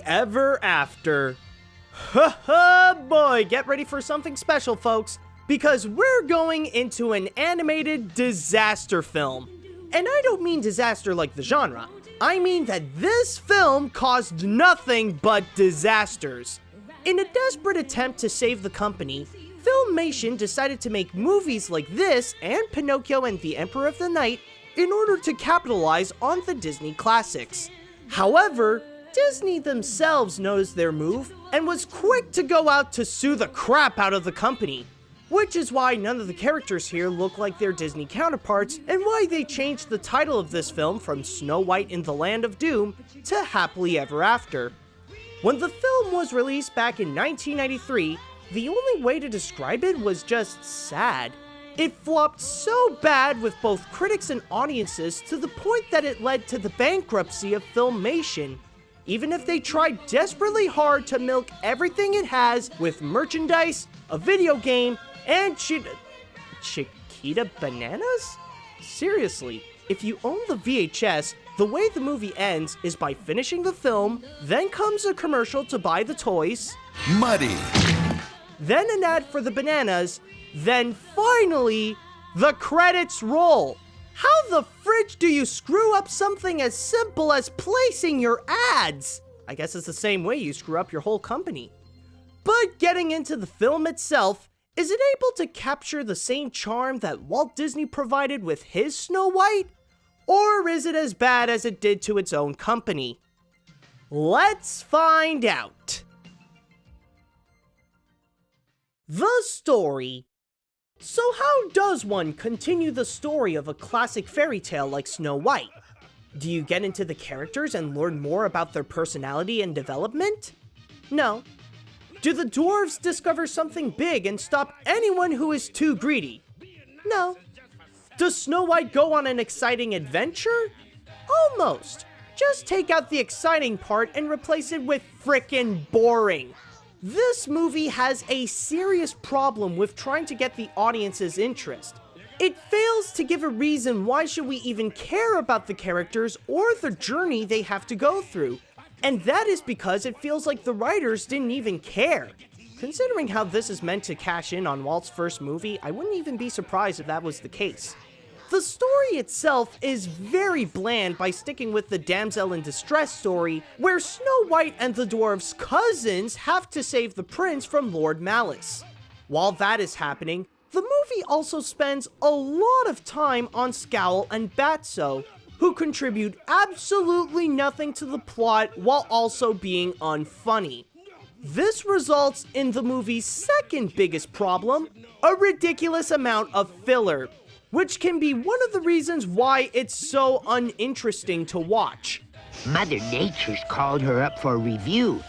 ever after. Ha ha boy, get ready for something special, folks, because we're going into an animated disaster film. And I don't mean disaster like the genre. I mean that this film caused nothing but disasters. In a desperate attempt to save the company, Filmation decided to make movies like this and Pinocchio and the Emperor of the Night in order to capitalize on the Disney classics. However, Disney themselves noticed their move and was quick to go out to sue the crap out of the company, which is why none of the characters here look like their Disney counterparts and why they changed the title of this film from Snow White in the Land of Doom to Happily Ever After. When the film was released back in 1993, the only way to describe it was just sad. It flopped so bad with both critics and audiences to the point that it led to the bankruptcy of Filmation, even if they tried desperately hard to milk everything it has with merchandise, a video game, and Chiquita bananas? Seriously, if you own the VHS, the way the movie ends is by finishing the film, then comes a commercial to buy the toys, Muddy, then an ad for the bananas, then finally, the credits roll. How the fridge do you screw up something as simple as placing your ads? I guess it's the same way you screw up your whole company. But getting into the film itself, is it able to capture the same charm that Walt Disney provided with his Snow White? Or is it as bad as it did to its own company? Let's find out. The story. So how does one continue the story of a classic fairy tale like Snow White? Do you get into the characters and learn more about their personality and development? No. Do the dwarves discover something big and stop anyone who is too greedy? No. Does Snow White go on an exciting adventure? Almost. Just take out the exciting part and replace it with frickin' boring. This movie has a serious problem with trying to get the audience's interest. It fails to give a reason why should we even care about the characters or the journey they have to go through. And that is because it feels like the writers didn't even care. Considering how this is meant to cash in on Walt's first movie, I wouldn't even be surprised if that was the case. The story itself is very bland by sticking with the damsel in distress story, where Snow White and the dwarves' cousins have to save the prince from Lord Malice. While that is happening, the movie also spends a lot of time on Scowl and Batso, who contribute absolutely nothing to the plot while also being unfunny. This results in the movie's second biggest problem, a ridiculous amount of filler, which can be one of the reasons why it's so uninteresting to watch. Mother Nature's called her up for review.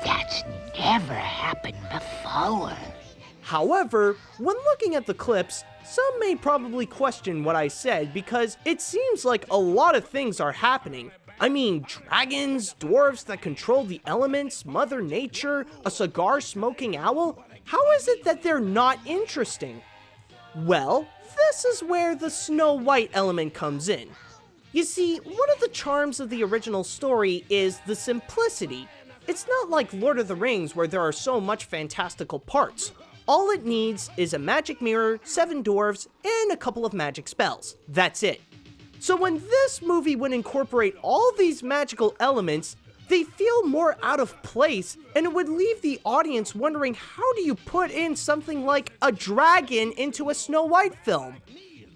That's never happened before. However, when looking at the clips, some may probably question what I said because it seems like a lot of things are happening. I mean, dragons, dwarves that control the elements, Mother Nature, a cigar-smoking owl. How is it that they're not interesting? Well, this is where the Snow White element comes in. You see, one of the charms of the original story is the simplicity. It's not like Lord of the Rings where there are so much fantastical parts. All it needs is a magic mirror, 7 dwarves, and a couple of magic spells. That's it. So when this movie would incorporate all these magical elements, they feel more out of place, and it would leave the audience wondering how do you put in something like a dragon into a Snow White film?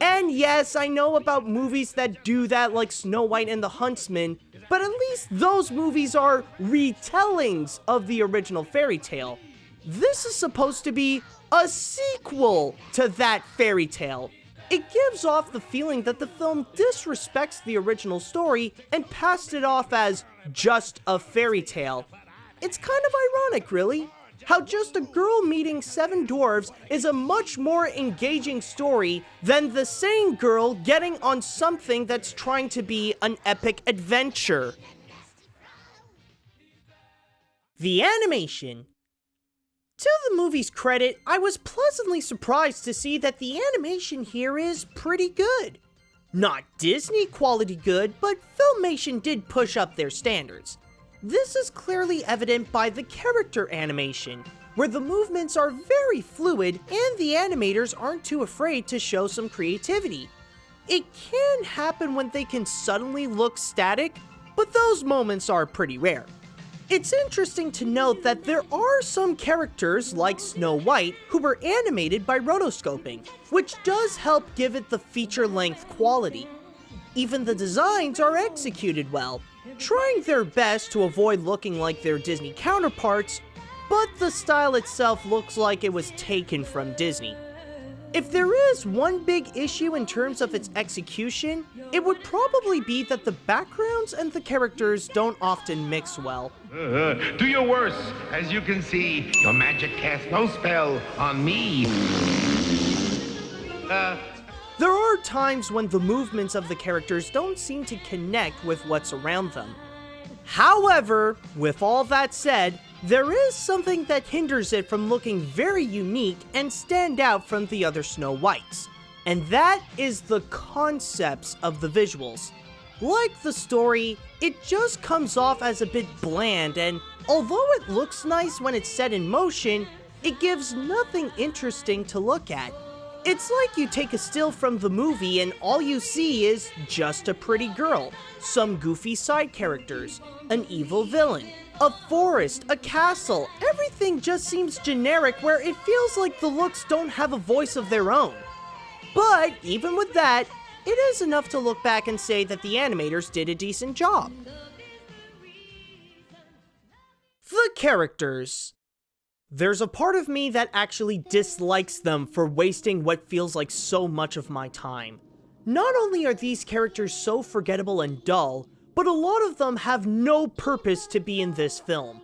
And yes, I know about movies that do that like Snow White and the Huntsman, but at least those movies are retellings of the original fairy tale. This is supposed to be a sequel to that fairy tale. It gives off the feeling that the film disrespects the original story and passed it off as just a fairy tale. It's kind of ironic, really, how just a girl meeting 7 dwarves is a much more engaging story than the same girl getting on something that's trying to be an epic adventure. The animation. To the movie's credit, I was pleasantly surprised to see that the animation here is pretty good. Not Disney quality good, but Filmation did push up their standards. This is clearly evident by the character animation, where the movements are very fluid and the animators aren't too afraid to show some creativity. It can happen when they can suddenly look static, but those moments are pretty rare. It's interesting to note that there are some characters, like Snow White, who were animated by rotoscoping, which does help give it the feature-length quality. Even the designs are executed well, trying their best to avoid looking like their Disney counterparts, but the style itself looks like it was taken from Disney. If there is one big issue in terms of its execution, it would probably be that the backgrounds and the characters don't often mix well. Do your worst. As you can see, your magic casts no spell on me. There are times when the movements of the characters don't seem to connect with what's around them. However, with all that said, there is something that hinders it from looking very unique and stand out from the other Snow Whites, and that is the concepts of the visuals. Like the story, it just comes off as a bit bland, and although it looks nice when it's set in motion, it gives nothing interesting to look at. It's like you take a still from the movie and all you see is just a pretty girl, some goofy side characters, an evil villain, a forest, a castle. Everything just seems generic where it feels like the looks don't have a voice of their own. But even with that, it is enough to look back and say that the animators did a decent job. The characters. There's a part of me that actually dislikes them for wasting what feels like so much of my time. Not only are these characters so forgettable and dull, but a lot of them have no purpose to be in this film.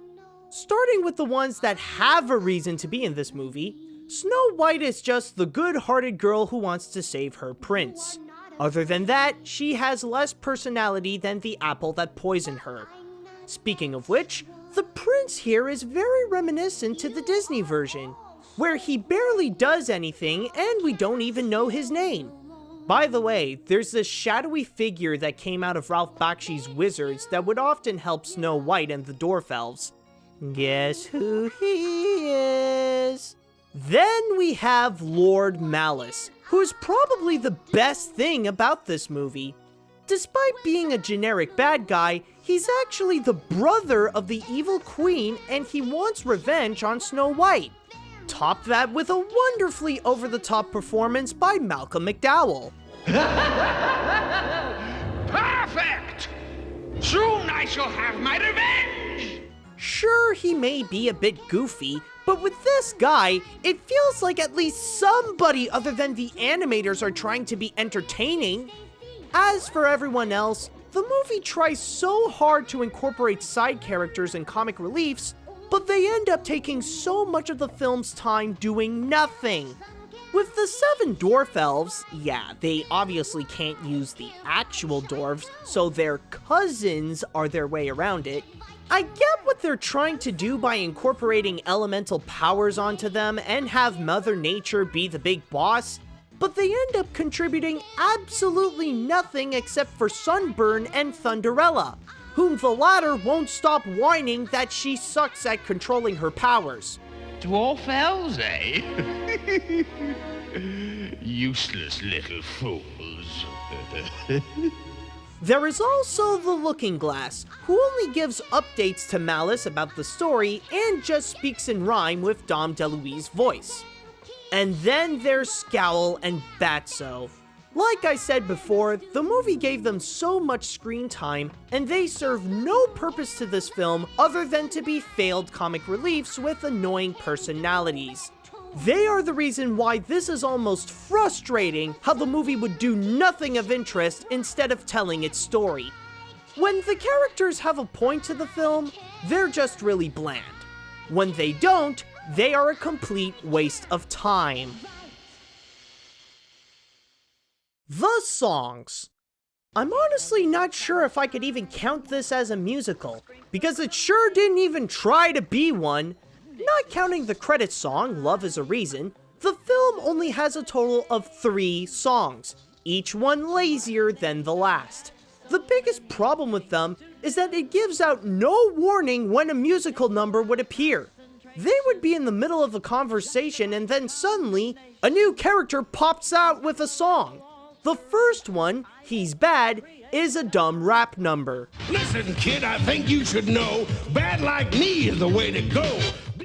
Starting with the ones that have a reason to be in this movie, Snow White is just the good-hearted girl who wants to save her prince. Other than that, she has less personality than the apple that poisoned her. Speaking of which, the prince here is very reminiscent to the Disney version, where he barely does anything and we don't even know his name. By the way, there's this shadowy figure that came out of Ralph Bakshi's Wizards that would often help Snow White and the Dwarf Elves. Guess who he is? Then we have Lord Malice, who is probably the best thing about this movie. Despite being a generic bad guy, he's actually the brother of the evil queen and he wants revenge on Snow White. Top that with a wonderfully over-the-top performance by Malcolm McDowell. Perfect! Soon I shall have my revenge! Sure, he may be a bit goofy, but with this guy, it feels like at least somebody other than the animators are trying to be entertaining. As for everyone else, the movie tries so hard to incorporate side characters and comic reliefs, but they end up taking so much of the film's time doing nothing. With the 7 dwarf elves, yeah, they obviously can't use the actual dwarves, so their cousins are their way around it. I get what they're trying to do by incorporating elemental powers onto them and have Mother Nature be the big boss, but they end up contributing absolutely nothing except for Sunburn and Thunderella, whom the latter won't stop whining that she sucks at controlling her powers. Dwarf elves, eh? Useless little fools. There is also the Looking Glass, who only gives updates to Malice about the story and just speaks in rhyme with Dom DeLuise' voice. And then there's Scowl and Batso. Like I said before, the movie gave them so much screen time, and they serve no purpose to this film other than to be failed comic reliefs with annoying personalities. They are the reason why this is almost frustrating how the movie would do nothing of interest instead of telling its story. When the characters have a point to the film, they're just really bland. When they don't, they are a complete waste of time. The songs. I'm honestly not sure if I could even count this as a musical, because it sure didn't even try to be one. Not counting the credits song, Love Is a Reason, the film only has a total of 3 songs, each one lazier than the last. The biggest problem with them is that it gives out no warning when a musical number would appear. They would be in the middle of a conversation and then suddenly, a new character pops out with a song. The first one, He's Bad, is a dumb rap number. Listen, kid, I think you should know, bad like me is the way to go.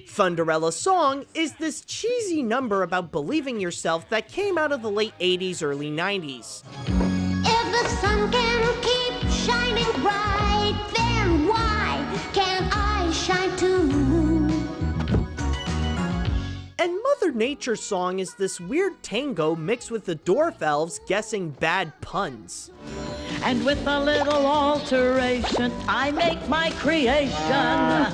Thunderella's song is this cheesy number about believing yourself that came out of the late 80s, early 90s. If the sun can keep shining bright, then why can't I shine too? And Mother Nature's song is this weird tango mixed with the dwarf elves guessing bad puns. And with a little alteration, I make my creation.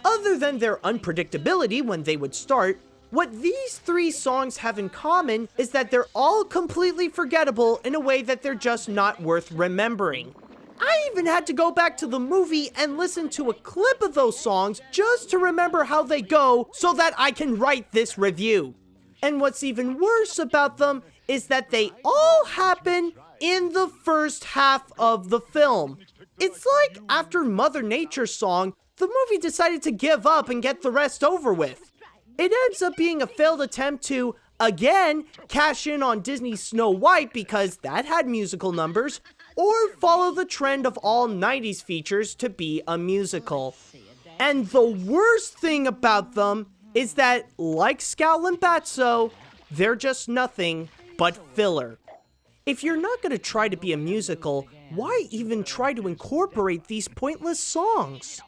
Other than their unpredictability when they would start, what these three songs have in common is that they're all completely forgettable in a way that they're just not worth remembering. I even had to go back to the movie and listen to a clip of those songs just to remember how they go so that I can write this review. And what's even worse about them is that they all happen in the first half of the film. It's like after Mother Nature's song, the movie decided to give up and get the rest over with. It ends up being a failed attempt to, again, cash in on Disney's Snow White because that had musical numbers, or follow the trend of all 90s features to be a musical. And the worst thing about them is that, like Scowl and Batso, they're just nothing but filler. If you're not going to try to be a musical, why even try to incorporate these pointless songs?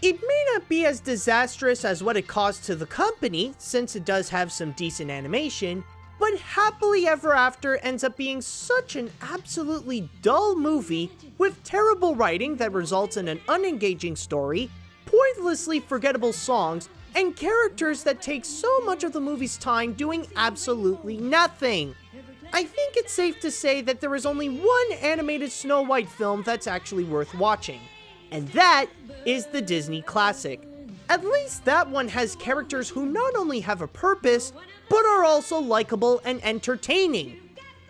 It may not be as disastrous as what it cost to the company, since it does have some decent animation, but Happily Ever After ends up being such an absolutely dull movie with terrible writing that results in an unengaging story, pointlessly forgettable songs, and characters that take so much of the movie's time doing absolutely nothing. I think it's safe to say that there is only one animated Snow White film that's actually worth watching, and that is the Disney classic. At least that one has characters who not only have a purpose, but are also likable and entertaining.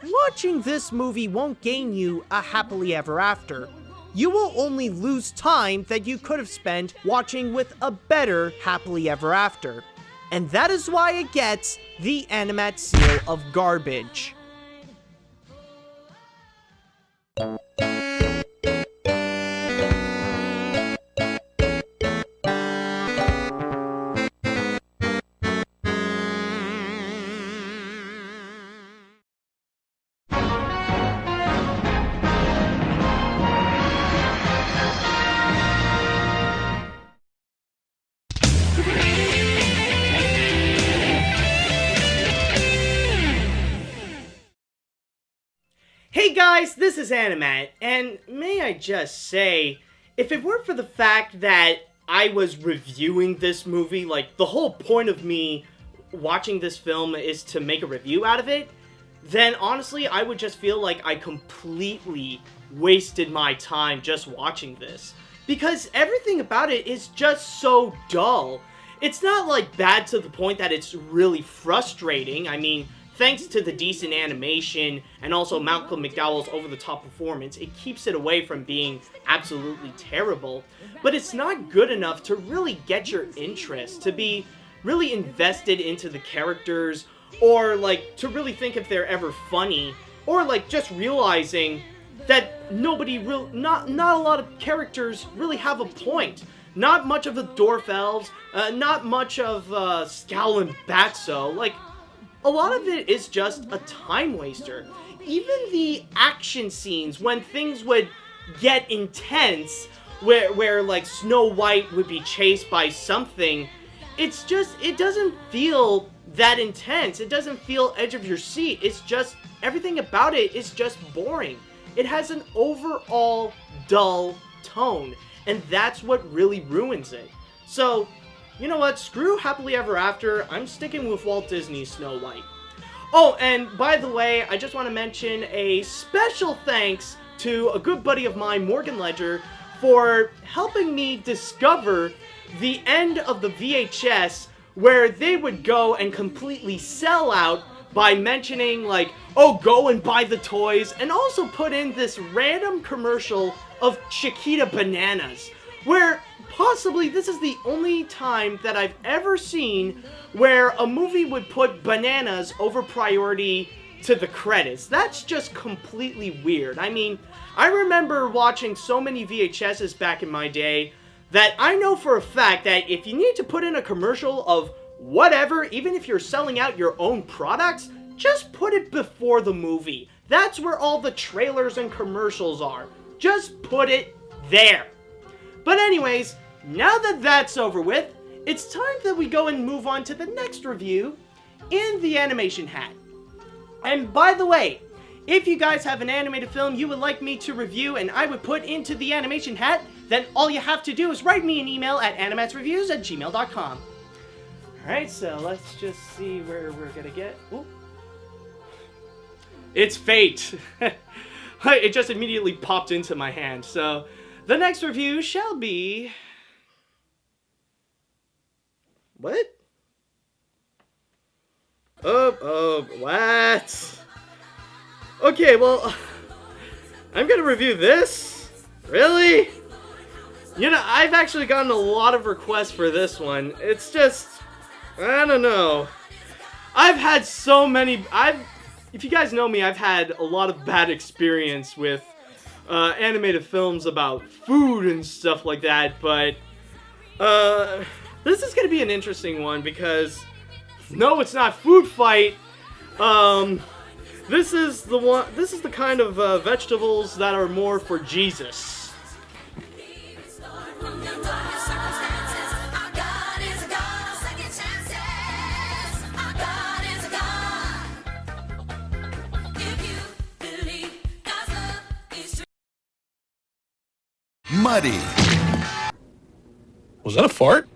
Watching this movie won't gain you a happily ever after. You will only lose time that you could have spent watching with a better happily ever after. And that is why it gets the AniMat's seal of garbage. Hey guys, this is AniMat, and may I just say, if it weren't for the fact that I was reviewing this movie, like, the whole point of me watching this film is to make a review out of it, then honestly, I would just feel like I completely wasted my time just watching this. Because everything about it is just so dull. It's not, like, bad to the point that it's really frustrating. I mean, thanks to the decent animation and also Malcolm McDowell's over-the-top performance, it keeps it away from being absolutely terrible. But it's not good enough to really get your interest, to be really invested into the characters, or like to really think if they're ever funny, or like just realizing that not a lot of characters really have a point. Not much of the dwarf elves, not much of Scowl and Batso. Like, a lot of it is just a time waster. Even the action scenes, when things would get intense, where like Snow White would be chased by something, it's just, it doesn't feel that intense. It doesn't feel edge of your seat. It's just, everything about it is just boring. It has an overall dull tone, and that's what really ruins it. So, you know what, screw Happily Ever After, I'm sticking with Walt Disney's Snow White. Oh, and by the way, I just want to mention a special thanks to a good buddy of mine, Morgan Ledger, for helping me discover the end of the VHS where they would go and completely sell out by mentioning like, oh, go and buy the toys, and also put in this random commercial of Chiquita bananas, where possibly this is the only time that I've ever seen where a movie would put bananas over priority to the credits. That's just completely weird. I mean, I remember watching so many VHSs back in my day that I know for a fact that if you need to put in a commercial of whatever, even if you're selling out your own products, just put it before the movie. That's where all the trailers and commercials are. Just put it there. But anyways, now that that's over with, it's time that we go and move on to the next review in the animation hat. And by the way, if you guys have an animated film you would like me to review and I would put into the animation hat, then all you have to do is write me an email at animatsreviews@gmail.com. Alright, so let's just see where we're gonna get. Ooh. It's Fate. It just immediately popped into my hand. So the next review shall be... What? What? Okay, well, I'm gonna review this? Really? You know, I've actually gotten a lot of requests for this one. It's just, I don't know. I've had so many, if you guys know me, I've had a lot of bad experience with animated films about food and stuff like that, but this is gonna be an interesting one because no, it's not Food Fight. This is the kind of vegetables that are more for Jesus. Muddy. Was that a fart?